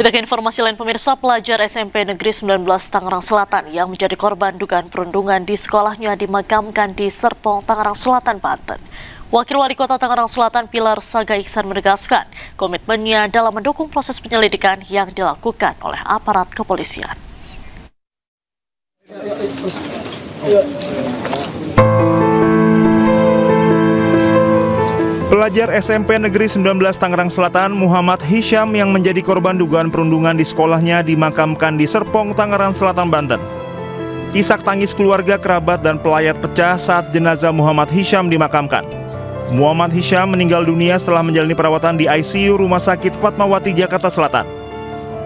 Kita ke informasi lain pemirsa, pelajar SMP Negeri 19 Tangerang Selatan yang menjadi korban dugaan perundungan di sekolahnya dimakamkan di Serpong, Tangerang Selatan, Banten. Wakil Wali Kota Tangerang Selatan Pilar Saga Iksan menegaskan komitmennya dalam mendukung proses penyelidikan yang dilakukan oleh aparat kepolisian. Pelajar SMP Negeri 19 Tangerang Selatan Muhammad Hisham yang menjadi korban dugaan perundungan di sekolahnya dimakamkan di Serpong, Tangerang Selatan, Banten. Isak tangis keluarga, kerabat, dan pelayat pecah saat jenazah Muhammad Hisham dimakamkan. Muhammad Hisham meninggal dunia setelah menjalani perawatan di ICU Rumah Sakit Fatmawati, Jakarta Selatan.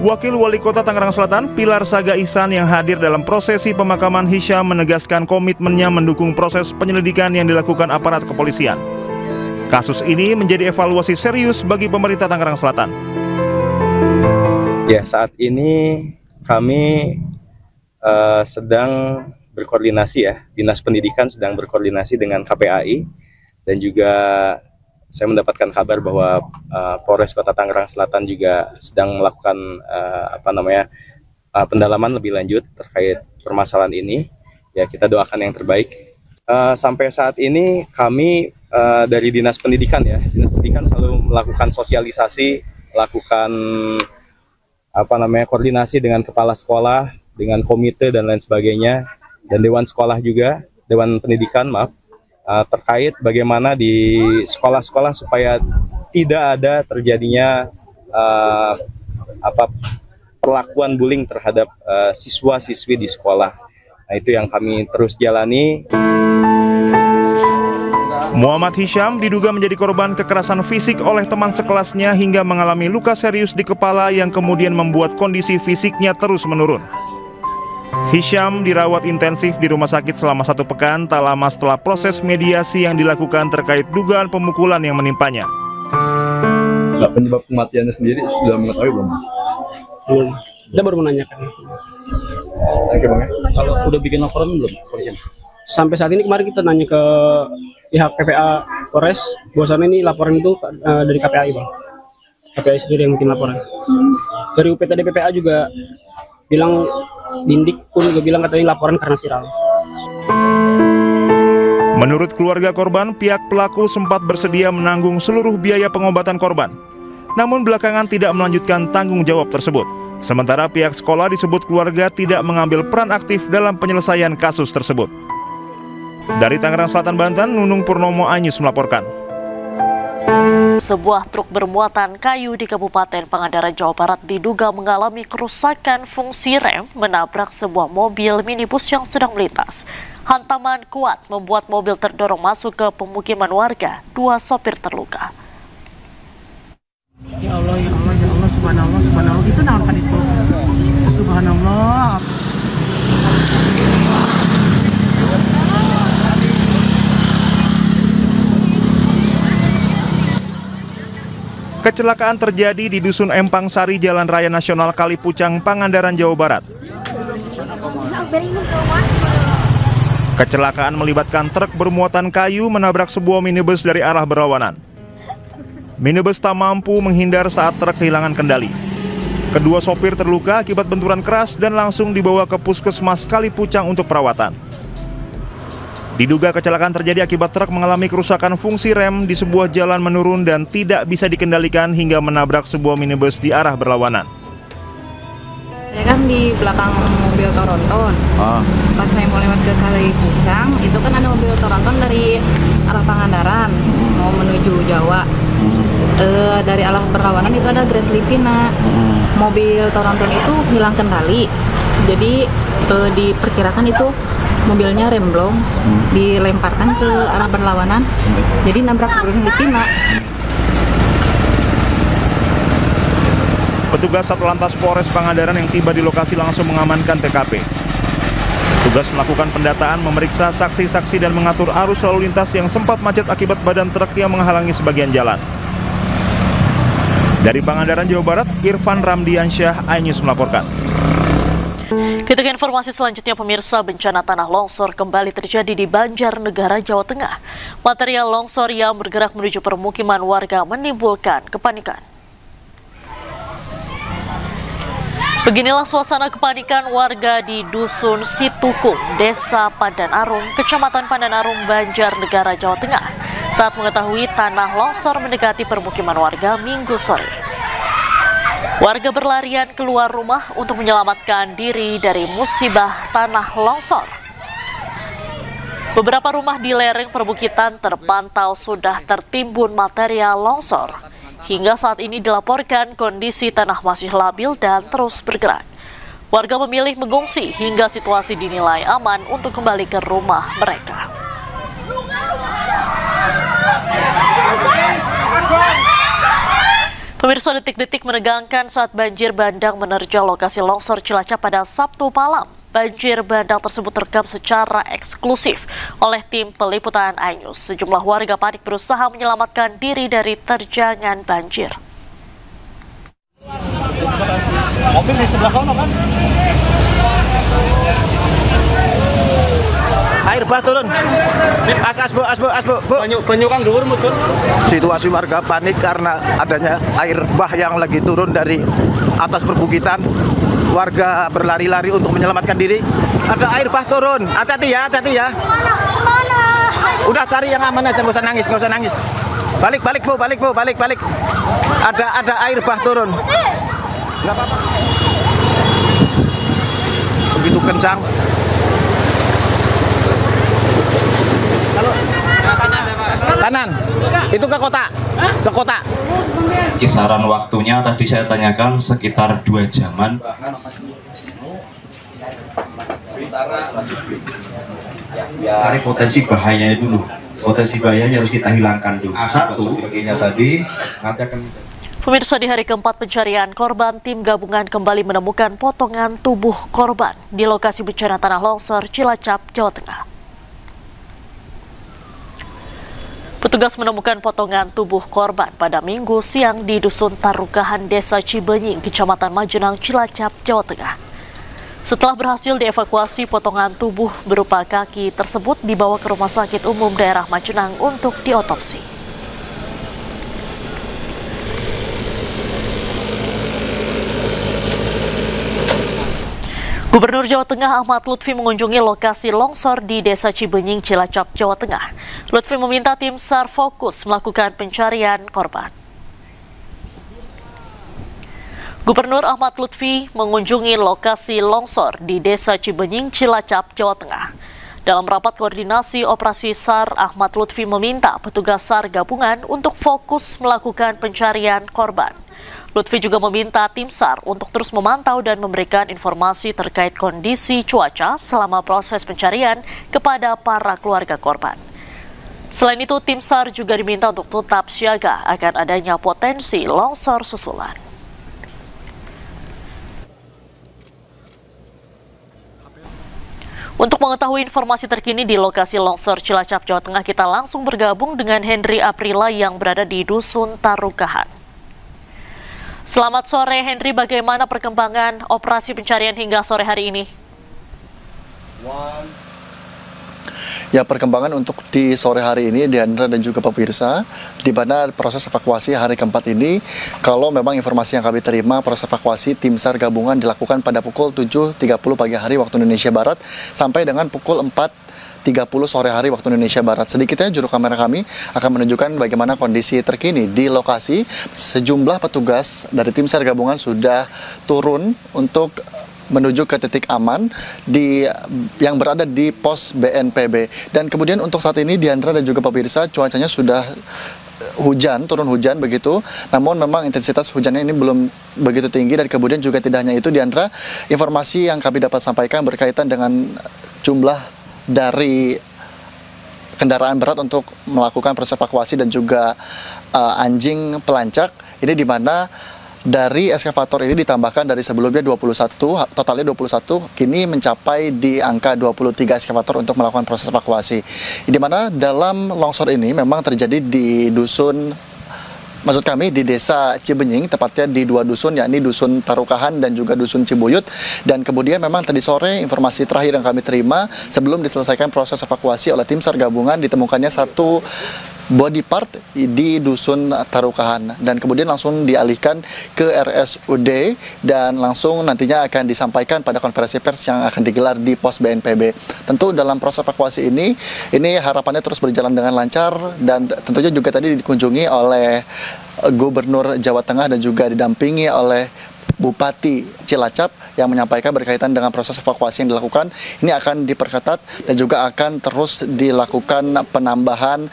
Wakil Wali Kota Tangerang Selatan Pilar Saga Iksan yang hadir dalam prosesi pemakaman Hisham menegaskan komitmennya mendukung proses penyelidikan yang dilakukan aparat kepolisian. Kasus ini menjadi evaluasi serius bagi pemerintah Tangerang Selatan. Ya, saat ini kami sedang berkoordinasi ya, Dinas Pendidikan sedang berkoordinasi dengan KPAI, dan juga saya mendapatkan kabar bahwa Polres Kota Tangerang Selatan juga sedang melakukan pendalaman lebih lanjut terkait permasalahan ini. Ya, kita doakan yang terbaik. Sampai saat ini kami dari Dinas Pendidikan ya, Dinas Pendidikan selalu melakukan sosialisasi, melakukan koordinasi dengan kepala sekolah, dengan komite dan lain sebagainya, dan Dewan Sekolah juga, Dewan Pendidikan terkait bagaimana di sekolah-sekolah supaya tidak ada terjadinya perlakuan bullying terhadap siswa-siswi di sekolah. Nah, itu yang kami terus jalani. Muhammad Hisham diduga menjadi korban kekerasan fisik oleh teman sekelasnya hingga mengalami luka serius di kepala yang kemudian membuat kondisi fisiknya terus menurun. Hisham dirawat intensif di rumah sakit selama 1 pekan tak lama setelah proses mediasi yang dilakukan terkait dugaan pemukulan yang menimpanya. Penyebab kematiannya sendiri sudah mengetahui belum? Belum. Kita baru menanyakan. Oke, Bang. Kalau udah bikin laporan belum polisi? Sampai saat ini kemarin kita nanya ke pihak PPA Polres, bahwasannya ini laporan itu dari KPAI, Bang. KPAI sendiri yang bikin laporan. Dari UPTD PPA juga bilang, Dindik pun juga bilang katanya laporan karena viral. Menurut keluarga korban, pihak pelaku sempat bersedia menanggung seluruh biaya pengobatan korban. Namun belakangan tidak melanjutkan tanggung jawab tersebut. Sementara pihak sekolah disebut keluarga tidak mengambil peran aktif dalam penyelesaian kasus tersebut. Dari Tangerang Selatan, Banten, Nunung Purnomo, iNews melaporkan. Sebuah truk bermuatan kayu di Kabupaten Pangandaran, Jawa Barat diduga mengalami kerusakan fungsi rem menabrak sebuah mobil minibus yang sedang melintas. Hantaman kuat membuat mobil terdorong masuk ke pemukiman warga. 2 sopir terluka. Ya Allah, ya Allah, ya Allah, subhanallah, subhanallah. Itu naon itu? Subhanallah. Kecelakaan terjadi di Dusun Empang Sari, Jalan Raya Nasional Kalipucang, Pangandaran, Jawa Barat. Kecelakaan melibatkan truk bermuatan kayu menabrak sebuah minibus dari arah berlawanan. Minibus tak mampu menghindar saat truk kehilangan kendali. Kedua sopir terluka akibat benturan keras dan langsung dibawa ke Puskesmas Kalipucang untuk perawatan. Diduga kecelakaan terjadi akibat truk mengalami kerusakan fungsi rem di sebuah jalan menurun dan tidak bisa dikendalikan hingga menabrak sebuah minibus di arah berlawanan. Saya kan di belakang mobil Tronton. Pas saya mau lewat ke Kalipucang, itu kan ada mobil Tronton dari arah Pangandaran mau menuju Jawa. Dari arah berlawanan itu ada Grand Filipina. Mobil Tronton itu hilang kendali. Jadi diperkirakan itu mobilnya remblong, dilemparkan ke arah berlawanan, jadi nabrak Grand Filipina. Petugas Satlantas Polres Pangandaran yang tiba di lokasi langsung mengamankan TKP. Tugas melakukan pendataan, memeriksa saksi-saksi dan mengatur arus lalu lintas yang sempat macet akibat badan truk yang menghalangi sebagian jalan. Dari Pangandaran, Jawa Barat, Irfan Ramdiansyah, iNews melaporkan. Kita ke informasi selanjutnya pemirsa, bencana tanah longsor kembali terjadi di Banjarnegara, Jawa Tengah. Material longsor yang bergerak menuju permukiman warga menimbulkan kepanikan. Beginilah suasana kepanikan warga di Dusun Situkung, Desa Pandanarum, Kecamatan Pandanarum, Banjarnegara, Jawa Tengah, saat mengetahui tanah longsor mendekati permukiman warga Minggu sore. Warga berlarian keluar rumah untuk menyelamatkan diri dari musibah tanah longsor. Beberapa rumah di lereng perbukitan terpantau sudah tertimbun material longsor. Hingga saat ini dilaporkan kondisi tanah masih labil dan terus bergerak. Warga memilih mengungsi hingga situasi dinilai aman untuk kembali ke rumah mereka. Pemirsa, detik-detik menegangkan saat banjir bandang menerjang lokasi longsor Cilacap pada Sabtu malam. Banjir bandang tersebut terekam secara eksklusif oleh tim peliputan iNews. Sejumlah warga panik berusaha menyelamatkan diri dari terjangan banjir. Mobil di sebelah sana kan? Air bah turun. Asbo. Banyu kang dhuwur mudun. Situasi warga panik karena adanya air bah yang lagi turun dari atas perbukitan. Warga berlari-lari untuk menyelamatkan diri. Ada air bah turun. Hati-hati ya. Udah cari yang aman aja, nggak usah nangis. Balik Bu. Ada air bah turun. Nggak apa-apa. Begitu kencang. Kanan. Itu ke kota. Kisaran waktunya tadi saya tanyakan sekitar 2 jaman. Cari potensi bahayanya dulu. Potensi bahayanya harus kita hilangkan dulu. Satu, bagiannya tadi nanti akan. Pemirsa, di hari keempat pencarian korban, tim gabungan kembali menemukan potongan tubuh korban di lokasi bencana tanah longsor Cilacap, Jawa Tengah. Petugas menemukan potongan tubuh korban pada Minggu siang di Dusun Tarukahan, Desa Cibenying, Kecamatan Majenang, Cilacap, Jawa Tengah. Setelah berhasil dievakuasi, potongan tubuh berupa kaki tersebut dibawa ke Rumah Sakit Umum Daerah Majenang untuk diotopsi. Gubernur Jawa Tengah Ahmad Lutfi mengunjungi lokasi longsor di Desa Cibenying, Cilacap, Jawa Tengah. Lutfi meminta tim SAR fokus melakukan pencarian korban. Gubernur Ahmad Lutfi mengunjungi lokasi longsor di Desa Cibenying, Cilacap, Jawa Tengah. Dalam rapat koordinasi operasi SAR, Ahmad Lutfi meminta petugas SAR gabungan untuk fokus melakukan pencarian korban. Lutfi juga meminta tim SAR untuk terus memantau dan memberikan informasi terkait kondisi cuaca selama proses pencarian kepada para keluarga korban. Selain itu, tim SAR juga diminta untuk tetap siaga akan adanya potensi longsor susulan. Untuk mengetahui informasi terkini di lokasi longsor Cilacap, Jawa Tengah, kita langsung bergabung dengan Henry Aprila yang berada di Dusun Tarukahan. Selamat sore Henry, bagaimana perkembangan operasi pencarian hingga sore hari ini? Ya, perkembangan untuk di sore hari ini, Diandra dan juga pemirsa, di mana proses evakuasi hari keempat ini, kalau memang informasi yang kami terima, proses evakuasi tim SAR gabungan dilakukan pada pukul 7.30 pagi hari waktu Indonesia Barat sampai dengan pukul 4.30 sore hari waktu Indonesia Barat. Sedikitnya juru kamera kami akan menunjukkan bagaimana kondisi terkini di lokasi. Sejumlah petugas dari tim SAR gabungan sudah turun untuk menuju ke titik aman yang berada di pos BNPB. Dan kemudian untuk saat ini, Diandra dan juga pemirsa, cuacanya sudah turun hujan begitu. Namun memang intensitas hujannya ini belum begitu tinggi. Dan kemudian juga tidak hanya itu, Diandra, informasi yang kami dapat sampaikan berkaitan dengan jumlah dari kendaraan berat untuk melakukan proses evakuasi dan juga anjing pelancak. Ini di mana dari eskavator ini ditambahkan dari sebelumnya 21, totalnya 21, kini mencapai di angka 23 eskavator untuk melakukan proses evakuasi. Di mana dalam longsor ini memang terjadi di di Desa Cibenying, tepatnya di 2 dusun, yakni Dusun Tarukahan dan juga Dusun Cibuyut. Dan kemudian memang tadi sore informasi terakhir yang kami terima sebelum diselesaikan proses evakuasi oleh tim SAR gabungan, ditemukannya 1 body part di Dusun Tarukahan dan kemudian langsung dialihkan ke RSUD dan langsung nantinya akan disampaikan pada konferensi pers yang akan digelar di pos BNPB. Tentu dalam proses evakuasi ini harapannya terus berjalan dengan lancar dan tentunya juga tadi dikunjungi oleh Gubernur Jawa Tengah dan juga didampingi oleh Bupati Cilacap yang menyampaikan berkaitan dengan proses evakuasi yang dilakukan ini akan diperketat dan juga akan terus dilakukan penambahan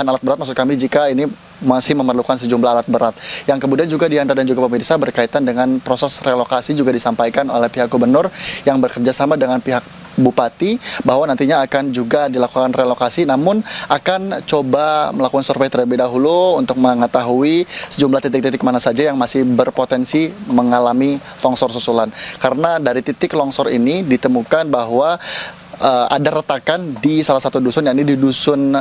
alat berat, maksud kami jika ini masih memerlukan sejumlah alat berat. Yang kemudian juga Diandra dan juga pemirsa berkaitan dengan proses relokasi juga disampaikan oleh pihak gubernur yang bekerja sama dengan pihak Bupati bahwa nantinya akan juga dilakukan relokasi, namun akan coba melakukan survei terlebih dahulu untuk mengetahui sejumlah titik-titik mana saja yang masih berpotensi mengalami longsor susulan. Karena dari titik longsor ini ditemukan bahwa ada retakan di salah satu dusun, yakni di Dusun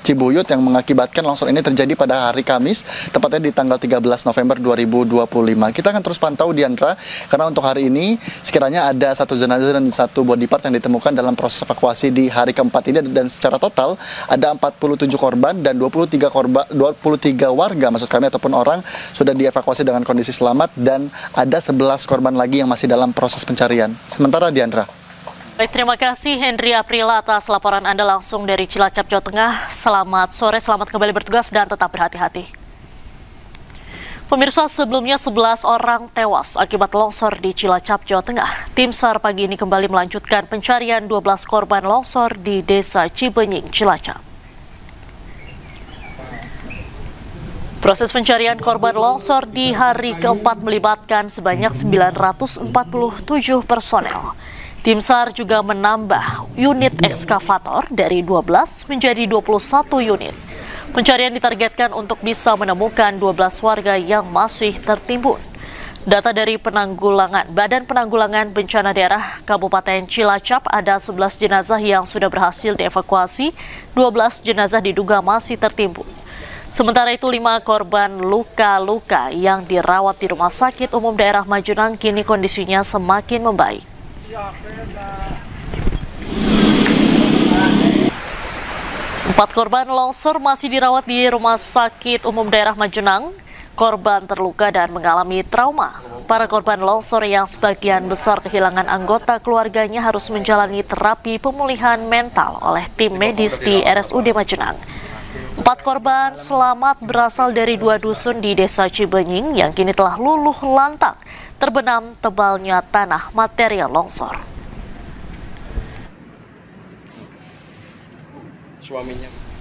Cibuyut, yang mengakibatkan longsor ini terjadi pada hari Kamis, tepatnya di tanggal 13 November 2025. Kita akan terus pantau, Diandra, karena untuk hari ini sekiranya ada 1 jenazah dan 1 body part yang ditemukan dalam proses evakuasi di hari keempat ini, dan secara total ada 47 korban dan 23 warga, maksud kami, ataupun orang sudah dievakuasi dengan kondisi selamat, dan ada 11 korban lagi yang masih dalam proses pencarian. Sementara, Diandra. Baik, terima kasih Hendri Aprila atas laporan Anda langsung dari Cilacap, Jawa Tengah. Selamat sore, selamat kembali bertugas dan tetap berhati-hati. Pemirsa, sebelumnya 11 orang tewas akibat longsor di Cilacap, Jawa Tengah. Tim SAR pagi ini kembali melanjutkan pencarian 12 korban longsor di Desa Cibenying, Cilacap. Proses pencarian korban longsor di hari keempat melibatkan sebanyak 947 personel. Tim SAR juga menambah unit ekskavator dari 12 menjadi 21 unit. Pencarian ditargetkan untuk bisa menemukan 12 warga yang masih tertimbun. Data dari Badan Penanggulangan Bencana Daerah Kabupaten Cilacap, ada 11 jenazah yang sudah berhasil dievakuasi, 12 jenazah diduga masih tertimbun. Sementara itu 5 korban luka-luka yang dirawat di Rumah Sakit Umum Daerah Majenang kini kondisinya semakin membaik. 4 korban longsor masih dirawat di Rumah Sakit Umum Daerah Majenang. Korban terluka dan mengalami trauma. Para korban longsor yang sebagian besar kehilangan anggota keluarganya harus menjalani terapi pemulihan mental oleh tim medis di RSUD Majenang. 4 korban selamat berasal dari 2 dusun di Desa Cibenying yang kini telah luluh lantang terbenam tebalnya tanah material longsor. Suaminya